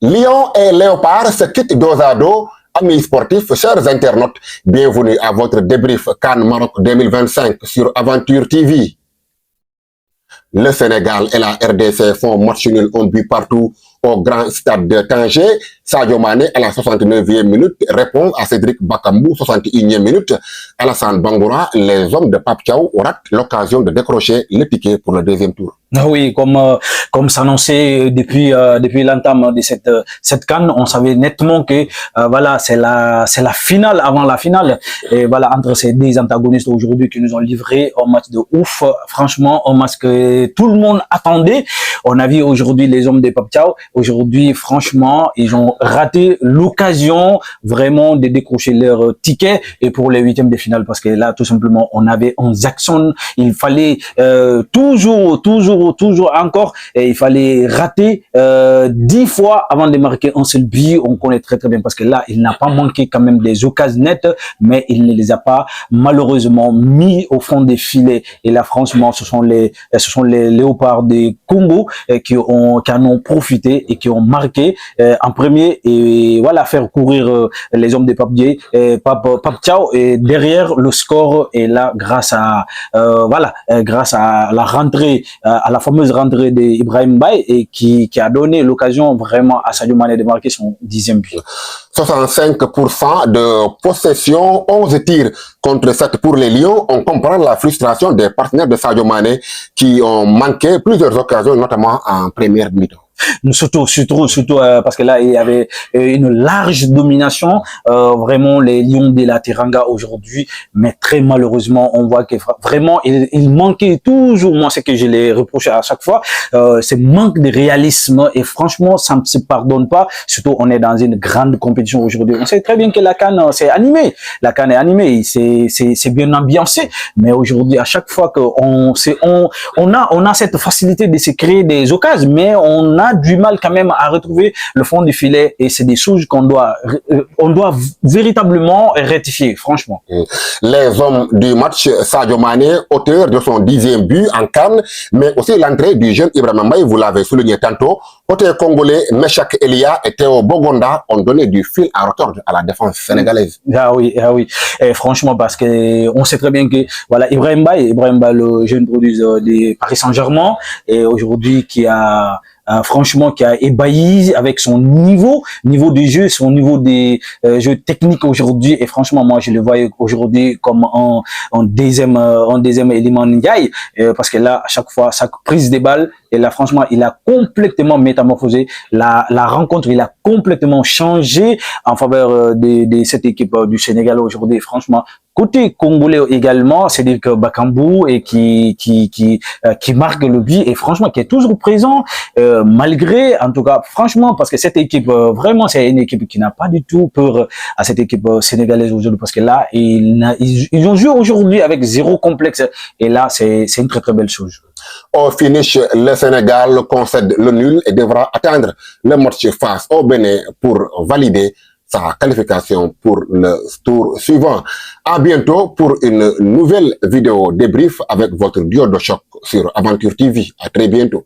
Lion et Léopard se quittent dos à dos. Amis sportifs, chers internautes, bienvenue à votre débrief CAN Maroc 2025 sur Aventure TV. Le Sénégal et la RDC font match nul, un but partout au grand stade de Tanger. Sadio Mané à la 69e minute répond à Cédric Bakambu, 61e minute. Alassane Bangoura, les hommes de Pape Thiaw ratent l'occasion de décrocher le ticket pour le deuxième tour. Oui, comme s'annonçait depuis l'entame de cette CAN, on savait nettement que voilà, c'est la finale avant la finale, et voilà, entre ces deux antagonistes aujourd'hui qui nous ont livré un match de ouf, franchement un match que tout le monde attendait. On a vu aujourd'hui les hommes de Pape Thiaw, aujourd'hui franchement ils ont raté l'occasion vraiment de décrocher leur ticket et pour les huitièmes de finale, parce que là tout simplement on avait un Jackson, il fallait toujours encore, et il fallait rater 10 fois avant de marquer un seul but. On connaît très bien parce que là il n'a pas manqué quand même des occasions nettes, mais il ne les a pas malheureusement mis au fond des filets. Et là franchement ce sont les léopards des Congo qui en ont profité et qui ont marqué en premier, et voilà, faire courir les hommes de Pape Thiaw, et derrière le score est là grâce à grâce à la rentrée, à la fameuse rentrée d'Ibrahim Mbaye, et qui a donné l'occasion vraiment à Sadio Mané de marquer son 10e but. 65% de possession, 11 tirs contre 7 pour les Lions. On comprend la frustration des partenaires de Sadio Mané qui ont manqué plusieurs occasions, notamment en première mi-temps. Surtout parce que là il y avait une large domination, vraiment les Lions de la Teranga aujourd'hui, mais très malheureusement on voit que vraiment il manquait toujours, moi c'est que je l'ai reproché à chaque fois, ce manque de réalisme, et franchement ça ne se pardonne pas. Surtout on est dans une grande compétition aujourd'hui, on sait très bien que la CAN c'est animé, la CAN est animée, c'est bien ambiancé, mais aujourd'hui à chaque fois que on a cette facilité de se créer des occasions, mais on a du mal quand même à retrouver le fond du filet, et c'est des choses qu'on doit véritablement rectifier, franchement. Les hommes du match, Sadio Mané, auteur de son 10e but en CAN, mais aussi l'entrée du jeune Ibrahim Mbaye, vous l'avez souligné tantôt. Côté congolais, Meshak Elia et Théo Bogonda ont donné du fil à retordre à la défense sénégalaise. Ah oui. Et franchement, parce que on sait très bien que voilà, Ibrahim Mbaye, le jeune produit de Paris Saint-Germain, et aujourd'hui qui a franchement qui a ébahi avec son niveau de jeu, son niveau des jeux techniques aujourd'hui, et franchement moi je le voyais aujourd'hui comme un deuxième élément Ndiaye, parce que là à chaque fois sa prise de balle, et là franchement il a complètement métamorphosé la rencontre, il a complètement changé en faveur de cette équipe du Sénégal aujourd'hui. Franchement côté congolais également, c'est-à-dire que Bakambu, et qui marque le but, et franchement qui est toujours présent, malgré, en tout cas franchement, parce que cette équipe vraiment c'est une équipe qui n'a pas du tout peur à cette équipe sénégalaise aujourd'hui, parce que là ils ont joué aujourd'hui avec zéro complexe, et là c'est une très belle chose. Au finish, le Sénégal concède le nul et devra attendre le match face au Bénin pour valider sa qualification pour le tour suivant. À bientôt pour une nouvelle vidéo débrief avec votre duo de choc sur Aventure TV. À très bientôt.